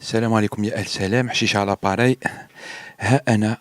السلام عليكم يا أهل سلام حشيش على باري. ها أنا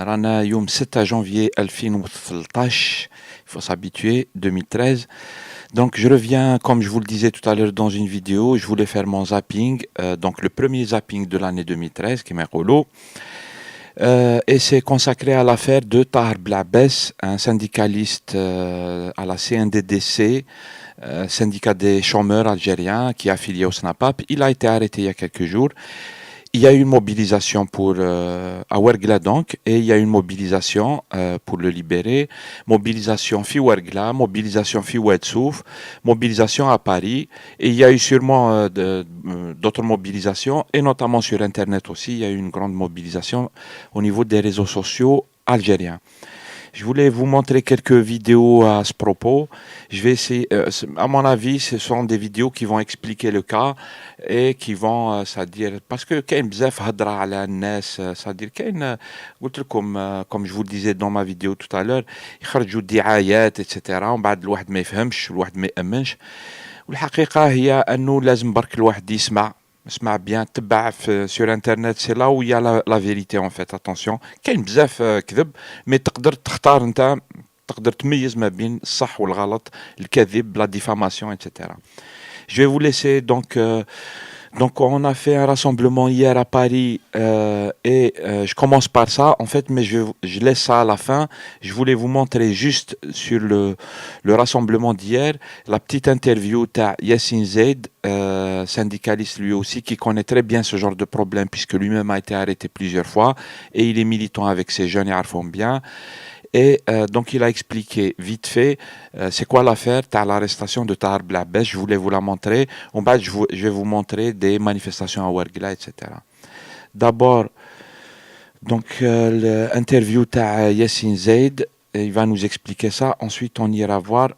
رانا يوم 6 janvier 2013. Il faut s'habituer, 2013. Donc je reviens, comme je vous le disais tout à l'heure dans une vidéo, je voulais faire mon zapping, donc le premier zapping de l'année 2013, qui est Rolo. Et c'est consacré à l'affaire de Tahar Blabès, un syndicaliste à la CNDDC, syndicat des chômeurs algériens qui est affilié au SNAPAP. Il a été arrêté il y a quelques jours. Il y a eu une mobilisation pour à Ouargla donc, et il y a eu une mobilisation pour le libérer. Mobilisation fi Ouargla, mobilisation fi Ouedsouf, mobilisation à Paris, et il y a eu sûrement d'autres mobilisations, et notamment sur Internet aussi, il y a eu une grande mobilisation au niveau des réseaux sociaux algériens. Je voulais vous montrer quelques vidéos à ce propos. Je vais essayer, à mon avis, ce sont des vidéos qui vont expliquer le cas et qui vont, c'est-à-dire, parce que كاين بزاف هضرة على الناس, c'est-à-dire كاين, قلت لكم, comme je vous le disais dans ma vidéo tout à l'heure, يخرجوا دعايات etc. ومن بعد الواحد ما يفهمش والواحد ما يأمنش. والحقيقة هي أنه لازم برك الواحد يسمع bien, تبع sur internet, c'est là où il y a la vérité en fait. Attention, كاين بزاف كذب, mais تقدر تختار انت, تقدر تميز ما بين الصح والغلط, الكذب, la diffamation, etc. Je vais vous laisser donc on a fait un rassemblement hier à Paris et je commence par ça en fait, mais je laisse ça à la fin. Je voulais vous montrer juste sur le rassemblement d'hier la petite interview de Yassine Zaid, syndicaliste lui aussi, qui connaît très bien ce genre de problème puisque lui-même a été arrêté plusieurs fois et il est militant avec ces jeunes, ils font bien. Et donc il a expliqué vite fait c'est quoi l'affaire de l'arrestation de Tahar Blabès. Je voulais vous la montrer. En bas, je vais vous montrer des manifestations à Ouargla, etc. D'abord, donc l'interview de Yassine Zaid, il va nous expliquer ça. Ensuite, on ira voir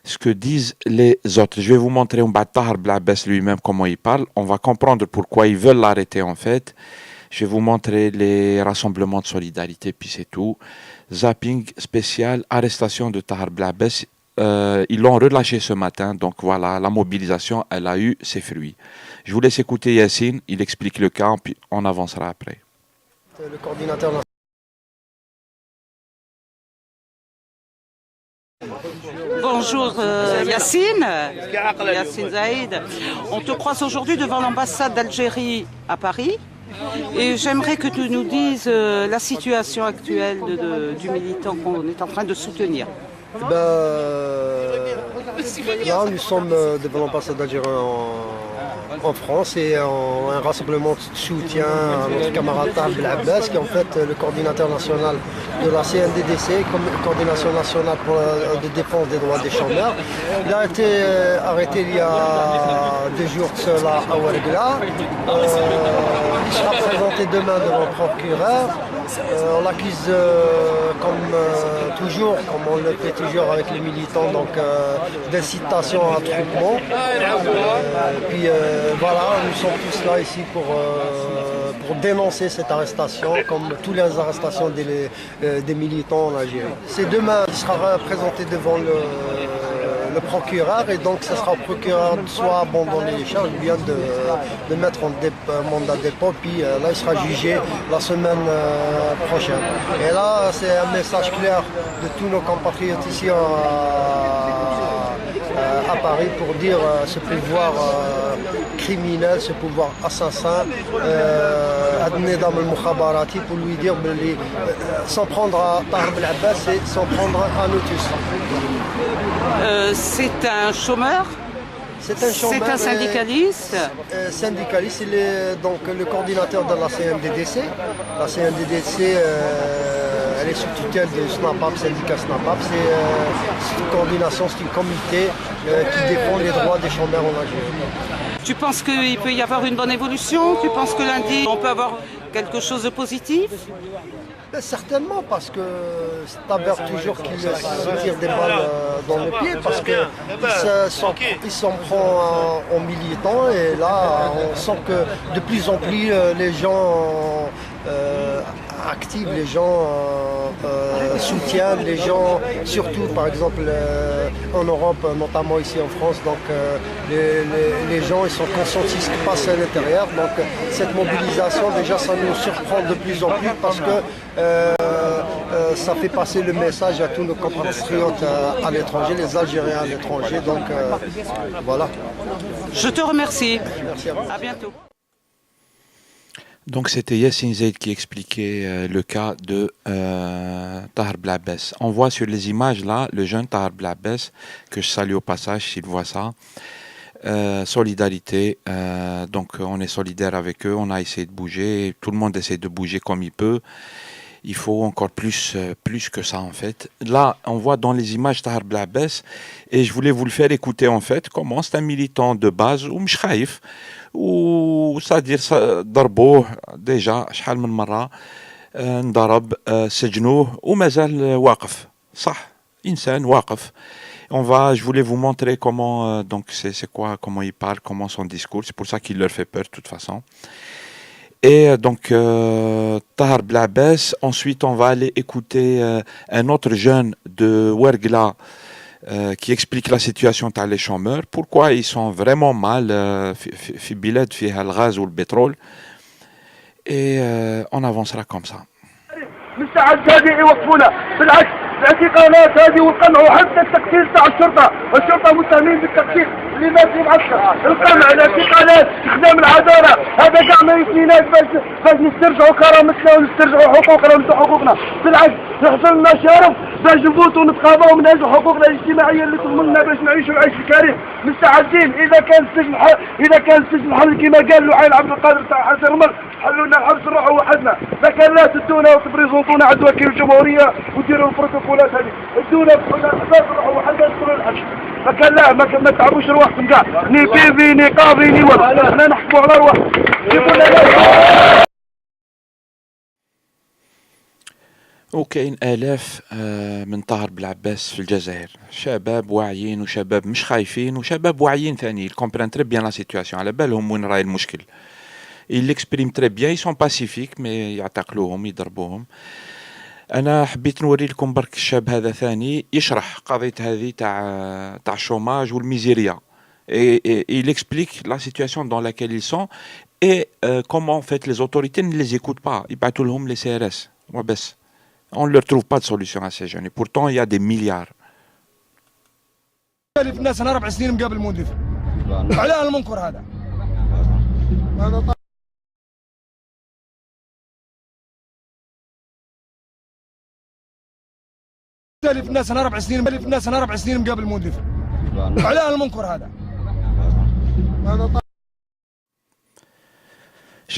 ce que disent les autres. Je vais vous montrer en bas Tahar Blabès lui-même comment il parle. On va comprendre pourquoi ils veulent l'arrêter en fait. Je vais vous montrer les rassemblements de solidarité, puis c'est tout. Zapping spécial, arrestation de Tahar Blabès. Ils l'ont relâché ce matin, donc voilà, la mobilisation, elle a eu ses fruits. Je vous laisse écouter Yassine, il explique le cas, puis on avancera après. Le coordinateur. Bonjour Yassine Zaid. On te croise aujourd'hui devant l'ambassade d'Algérie à Paris. Et j'aimerais que tu nous dises la situation actuelle du militant qu'on est en train de soutenir. Là, nous sommes devant l'ambassade d'Algérie en France et un rassemblement de soutien à notre camarade Tahar Blabès, qui est en fait le coordinateur national de la CNDDC, coordination nationale de défense des droits des chômeurs. Il a été arrêté il y a 2 jours de cela à Ouargla. Il sera présenté demain devant le procureur. On l'accuse comme toujours, comme on le fait toujours avec les militants, donc d'incitation à attroupement. Puis voilà, nous sommes tous là ici pour dénoncer cette arrestation, comme toutes les arrestations des militants en Algérie. C'est demain qu'il sera présenté devant le procureur, et donc ce sera au procureur de soit abandonner les charges ou bien de mettre en mandat de dépôt, puis là il sera jugé la semaine prochaine. Et là c'est un message clair de tous nos compatriotes ici à Paris pour dire ce pouvoir criminel, ce pouvoir assassin, Adnedam al-Mukhabarati, pour lui dire s'en prendre à Tahar Blabès, c'est s'en prendre à nous tous. C'est un chômeur? C'est un chômeur. C'est un syndicaliste? Syndicaliste, il est donc le coordinateur de la CNDDC. La CNDDC, elle est sous tutelle de SNAPAP, syndicat SNAPAP. C'est une coordination, c'est un comité qui défend les droits des chômeurs en Algérie. Tu penses qu'il peut y avoir une bonne évolution? Tu penses que lundi, on peut avoir quelque chose de positif? Certainement, parce que ça avère toujours qu'il se tire des balles dans le pied, parce qu'il s'en prend en militant, et là on sent que de plus en plus les gens actifs, les gens soutiennent les gens, surtout par exemple en Europe, notamment ici en France. Donc les gens ils sont conscients de ce qui se passe à l'intérieur. Donc cette mobilisation déjà ça nous surprend de plus en plus parce que ça fait passer le message à tous nos compatriotes à l'étranger, les Algériens à l'étranger. Donc voilà. Je te remercie. Merci à vous. À bientôt. Donc c'était Yassine Zaid qui expliquait le cas de Tahar Blabès. On voit sur les images là le jeune Tahar Blabès, que je salue au passage s'il voit ça. Solidarité, donc on est solidaire avec eux, on a essayé de bouger, tout le monde essaie de bouger comme il peut. Il faut encore plus que ça en fait. Là, on voit dans les images Tahar Blabès, et je voulais vous le faire écouter en fait, comment c'est un militant de base, ou مش خايف, ou c'est-à-dire ضربوه déjà شحال من مرة, انضرب, سجنوه, ومازال واقف, صح, إنسان واقف. Je voulais vous montrer comment, donc c'est quoi, comment il parle, comment son discours, c'est pour ça qu'il leur fait peur de toute façon. Et donc, Tahar Blabès, ensuite on va aller écouter un autre jeune de Ouergla qui explique la situation dans les chômeurs, pourquoi ils sont vraiment mal, في بلاد فيها الغاز والبترول, et on avancera comme ça. مستعد هذه يوقفونا بالعكس الاعتقالات هذه والقمع وحتى التقتيل تاع الشرطه متهمين بالتقتيل اللي مات في معسكر القمع الاعتقالات استخدام العداله هذا كاع ما يكفيناش باش نسترجعوا كرامتنا ونسترجعوا حقوقنا ونتاع حقوقنا بالعكس يحصل لنا شرف باش نفوتوا ونتقاضوا من اجل حقوقنا الاجتماعيه اللي تضمننا باش نعيشوا العيش الكريم مستعدين اذا كان السجن حل كما قال لعين عبد القادر تاع حسن عمر حلوا لنا الحبس نروحوا وحدنا لكن لا تدونا وتبريزونطونا عند وكيل الجمهوريه وديروا البروتوكولات هذه ادونا الحبس نروحوا وحدنا ندخلوا الحبس لكن لا ما تعبوش رواحكم كاع ني بيفي ني قاضي ني والو احنا نحكموا على رواحنا جيبوا لنا. وكاين آلاف من طاهر بلعباس في الجزائر, شباب واعيين وشباب مش خايفين وشباب واعيين ثاني, ils comprennent très bien la situation, على بالهم وين راهي المشكل. Ils l'expriment très bien, ils sont pacifiques mais يعتقلوهم يضربوهم. أنا حبيت نوري لكم برك الشاب هذا ثاني يشرح قضية هذه تاع الشوماج والميزيريا. Et il explique la situation dans laquelle ils sont et comment en fait les autorités ne les écoutent pas. Ils يبعثوا لهم les CRS وبس. On ne leur trouve pas de solution à ces jeunes. Et pourtant, il y a des milliards. الناس انا 4 سنين مقابل المدير على المنكر هذا الناس انا 4 سنين مقابل المدير على المنكر هذا.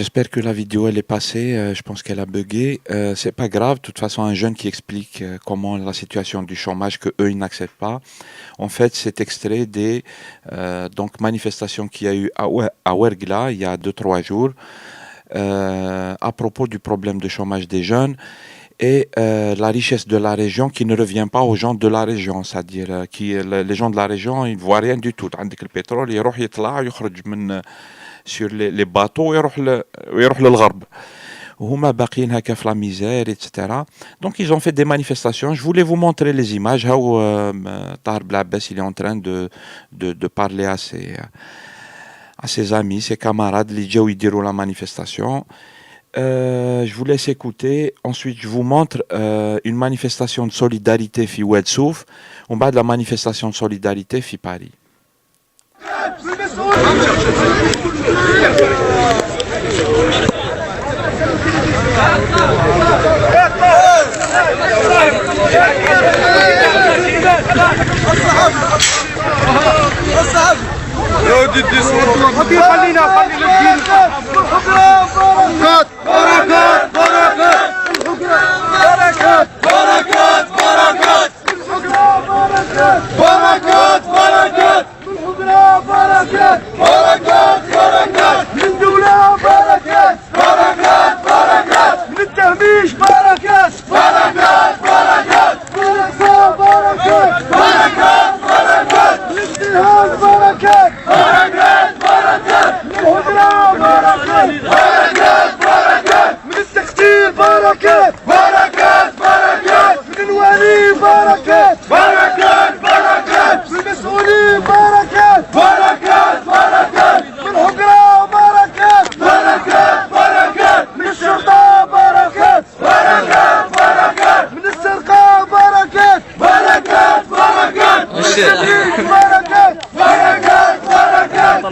J'espère que la vidéo elle est passée, je pense qu'elle a bugué. C'est pas grave, de toute façon un jeune qui explique comment la situation du chômage que eux ils n'acceptent pas. En fait, c'est extrait des donc manifestations qu'il y a eu à Ouergla il y a 2-3 jours à propos du problème de chômage des jeunes et la richesse de la région qui ne revient pas aux gens de la région, c'est-à-dire les gens de la région ils voient rien du tout. عندك البترول يروح يطلع ويخرج من sur les bateaux ويروح للغرب وهما باقيين هكا في لا ميزير etc. Donc ils ont fait des manifestations. Je voulais vous montrer les images. هاو طاهر بلعباس il est en train de parler à ses amis, ses camarades اللي جاو يديروا la manifestation. Je vous laisse écouter. Ensuite je vous montre une manifestation de solidarité في واد سوف ومن بعد la manifestation de solidarité في Paris.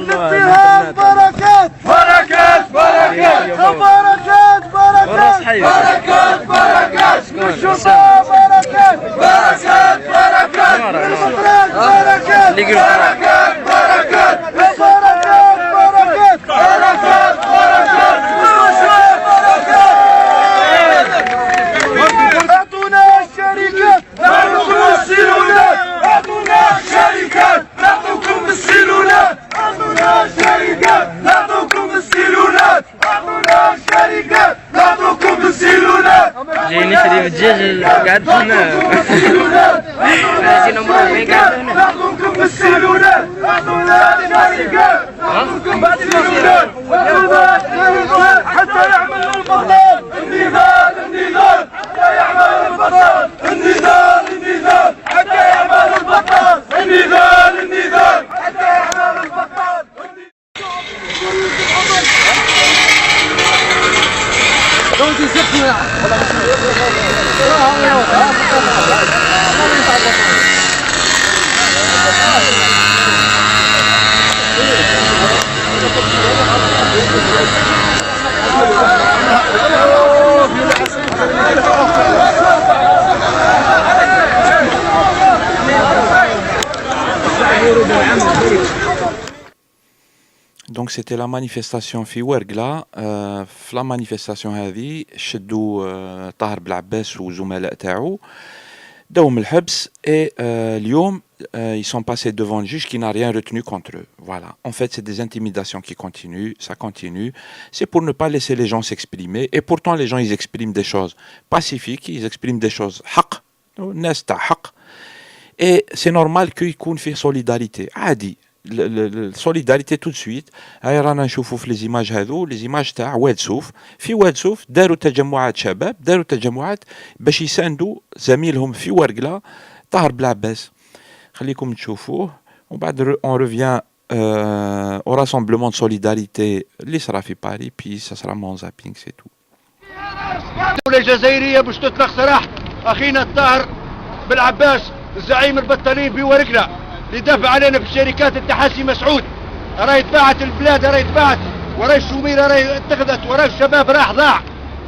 الاتهام بركات بركات بركات بركات بركات بركات بركات الشرطة بركات بركات بركات بركات بركات بركات بركات بركات بركات اعطونا الشركات نعطوكم السيلولات اعطونا الشركات نعطوكم السيلولات اعطونا الشركات نعطوكم السيلولات اعطونا الشركات نعطوكم السيلولات جاي نشري الدجاج قاعد هنا نعطوكم السيلولات اعطونا الشركات نعطوكم السيلولات حتى يعمل البطال النضال النضال حتى يعمل البطال النضال النضال حتى يعمل البطال النضال النضال حتى يعمل البطال. Donc c'était la manifestation في ورقلة. في la manifestation هذه شدوا طاهر بلعباس وزملاء تاعو داوم الحبس et اليوم ils sont passés devant le juge qui n'a rien retenu contre eux. Voilà. En fait, c'est des intimidations qui continuent, ça continue. C'est pour ne pas laisser les gens s'exprimer. Et pourtant, les gens, ils expriment des choses pacifiques, ils expriment des choses حق, الناس تاع حق. Et c'est normal qu'il y ait solidarité. عادي. السوليداريتي تو سويت. هاي رانا نشوفوا في ليزيماج هذو ليزيماج تاع واد سوف. في واد سوف داروا تجمعات شباب، داروا تجمعات باش يساندوا زميلهم في ورقلة طاهر بلعباس. خليكم تشوفوه ومن بعد اون ريفيان au rassemblement de solidarité اللي صرا في باري بي ça sera mon zapping c'est tout. الدولة الجزائرية باش تطلق سراح أخينا الطاهر بالعباس الزعيم البطالين بورقلة اللي دافع علينا في الشركات التحاسي مسعود. راهي تباعت البلاد، راهي تباعت، وراي الشوميرة راهي اتخذت، وراي الشباب راح ضاع.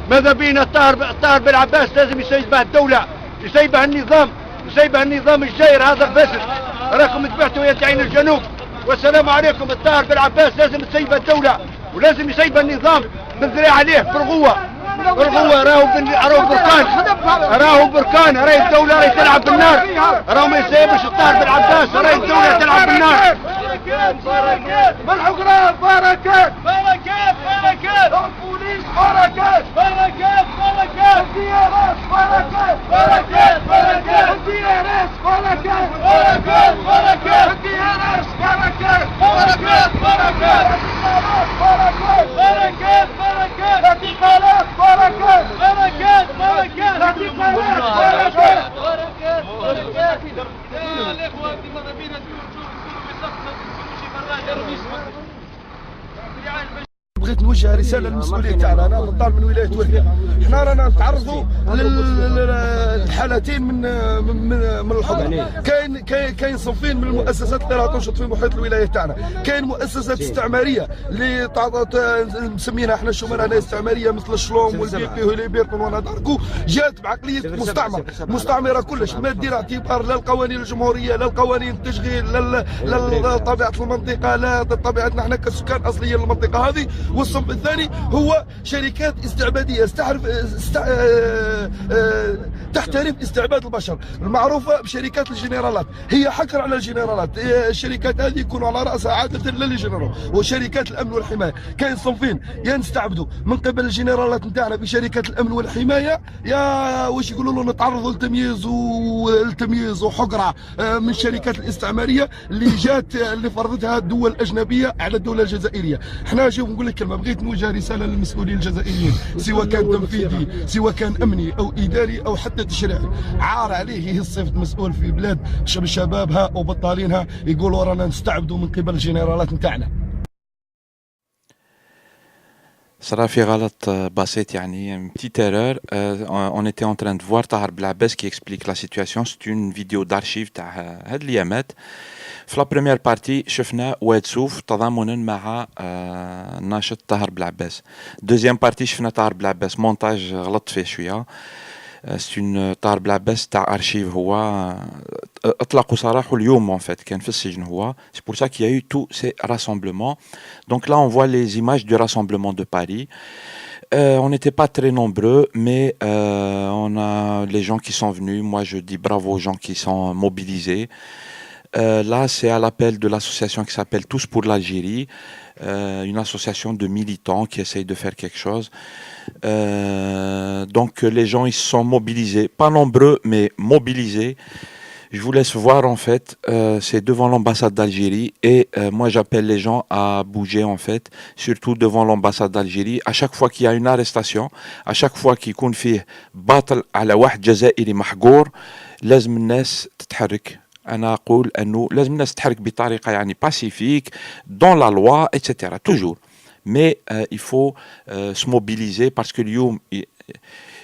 ماذا بينا الطاهر بالعباس لازم يسيبه الدولة، يسيبه النظام، يسيبه النظام الجاير هذا الفاسد. راكم تبعتوا يا تعين الجنوب. والسلام عليكم. الطاهر بالعباس لازم تسيبه الدولة ولازم يسيبه النظام بالذراع عليه بالقوة. بالقوة راهو بركان، راهو بركان، راهي الدولة راهي تلعب بالنار، راهو ما يسيبش الطاهر بالعباس، راهي الدولة تلعب بالنار. بركات بالحقران بركات بركات بركات البوليس بركات بركات بركات الديارات بركات بركات بركات الديارات بركات بركات بركات الديارات بركات بركات بركات بركات بركات بركات اعتقالات بركات بركات بركات اعتقالات بركات بركات بركات. يا الاخوه ماذا بينا بغيت نوجه رساله للمسؤولين تاعنا. انا طالب من ولايه ورقه، حنا رانا نتعرضوا للحالتين من الحكم. كاين صنفين من المؤسسات اللي راها تنشط في محيط الولايه تاعنا. كاين مؤسسات استعماريه اللي مسمينها احنا الشمال هنا استعماريه مثل الشلوم والبيقي والبيرطون وناداركو، جات بعقليه مستعمره كلش، ما دير اعتبار لا القوانين الجمهوريه لا القوانين التشغيل لا طبيعه المنطقه لا طبيعتنا احنا كسكان اصليين للمنطقه هذه. والصنف الثاني هو شركات استعباديه تحترم استعباد البشر، المعروفه بشركات الجنرالات. هي حكر على الجنرالات. الشركات هذه يكونوا على راسها عاده لا الجنرال وشركات الامن والحمايه. كاين صنفين يا نستعبدوا من قبل الجنرالات نتاعنا بشركات الامن والحمايه، يا واش يقولوا له نتعرضوا للتمييز وحقره من الشركات الاستعماريه اللي فرضتها الدول الاجنبيه على الدوله الجزائريه. احنا شوف نقول لك كلمه، بغيت نوجه رساله للمسؤولين الجزائريين سواء كان تنفيذي سواء كان امني او اداري او حتى تشريعي. عار عليه يهز صفه مسؤول في بلاد شبابها وبطالينها يقولوا رانا نستعبدوا من قبل الجنرالات نتاعنا. صرا في غلط بسيط يعني une petite erreur. On était en train de voir Tahar Blabès qui explique la situation. C'est une vidéo d'archive تاع هاد الأيامات. في la première partie شفنا واتسوف تضامنا مع الناشط طاهر بلعباس. Deuxième partie شفنا طاهر بلعباس مونتاج غلط فيه شوية. C'est une طاهر بلعباس تاع أرشيف هو اطلقوا سراحه اليوم en fait كان في السجن هو. C'est pour ça qu'il y a eu tous ces rassemblements. Donc là on voit les images du rassemblement de Paris. On n'était pas très nombreux, mais on a les gens qui sont venus. Moi je dis bravo aux gens qui sont mobilisés. Là, c'est à l'appel de l'association qui s'appelle Tous pour l'Algérie, une association de militants qui essayent de faire quelque chose. Donc les gens, ils se sont mobilisés, pas nombreux, mais mobilisés. Je vous laisse voir en fait, c'est devant l'ambassade d'Algérie et moi j'appelle les gens à bouger en fait, surtout devant l'ambassade d'Algérie. À chaque fois qu'il y a une arrestation, à chaque fois qu'il يكون فيه باطل على واحد جزائري محجور، لازم الناس تتحرك. أنا أقول أنه لازم الناس تتحرك بطريقة يعني pacifique, dans la loi, etc. Toujours. Mais il faut se mobiliser parce que اليوم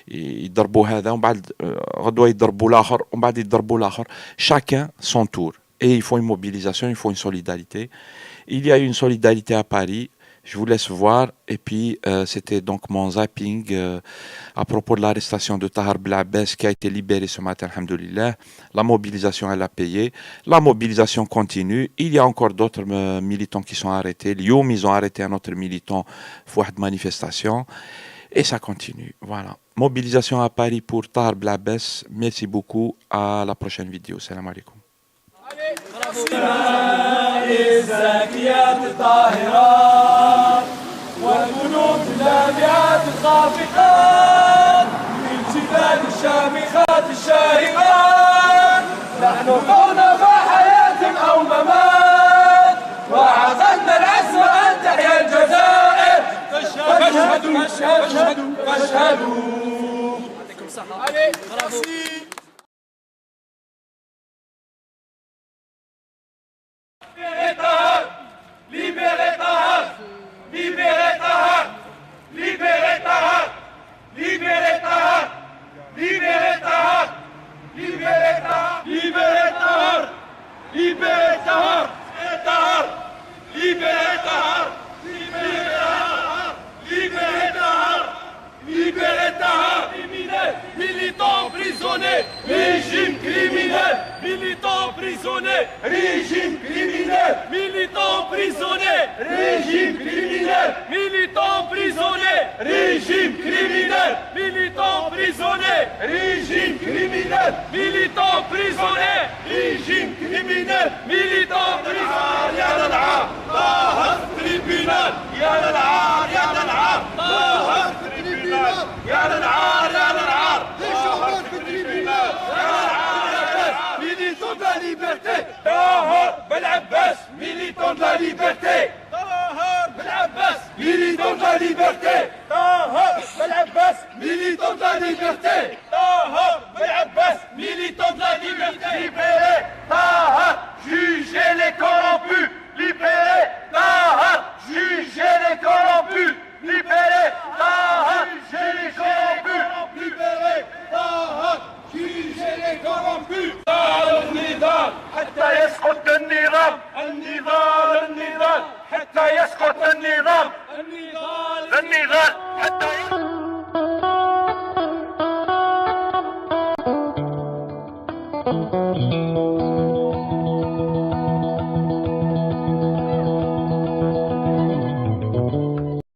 يضربوا هذا ومن بعد غدوة يضربوا الآخر ومن بعد يضربوا الآخر. Chacun son tour. Et il faut une mobilisation, il faut une solidarité. Il y a une solidarité à Paris. Je vous laisse voir. Et puis, c'était donc mon zapping à propos de l'arrestation de Tahar Blabès qui a été libéré ce matin, alhamdoulilah. La mobilisation, elle a payé. La mobilisation continue. Il y a encore d'autres militants qui sont arrêtés. Lyoum, ils ont arrêté un autre militant pour une manifestation. Et ça continue. Voilà. Mobilisation à Paris pour Tahar Blabès. Merci beaucoup. À la prochaine vidéo. Salam alaikum. الزاكيات الطاهرات والبنوك اللامعات الخافقات للجبال الشامخات الشاهقات نحن قونا حياة أو ممات وعقدنا العزم أن تحيا الجزائر فاشهدوا فاشهدوا فاشهدوا. يعطيكم الصحة. Libérez Tahar! Libérez Tahar! Libérez Tahar! Libérez Tahar! Libérez Tahar! Libérez Tahar! Libérez Tahar! Libérez Tahar! Libérez Tahar! Libérez Tahar! Libérez Tahar! Libérez Tahar! Militants prisonniers! Régime criminel! Militants prisonniers! Régime criminel! Militants prisonniers! Régime criminel! Militants prisonniers! Régime criminel! Militants prisonniers! Régime criminel! Militants prisonniers! Régime criminel! Militants prisonniers! يا للعار طاهر تريبيونال يا للعار يا للعار طاهر تريبيونال يا للعار يا للعار طاهر تريبيونال يا للعار ميليتون de la liberté طاهر بالعباس ميليتون de la liberté طاهر بالعباس ميليتون de la liberté طاهر بالعباس ميليتون de la liberté طاهر بالعباس ميليتون de la liberté libérez طاهر jugez les corrompus libérez طاهر jugez les corrompus libérez طاهر jugez les corrompus libérez طاهر jugez les corrompus النضال حتى يسقط النظام النضال النضال حتى يسقط النظام النضال النضال حتى يسقط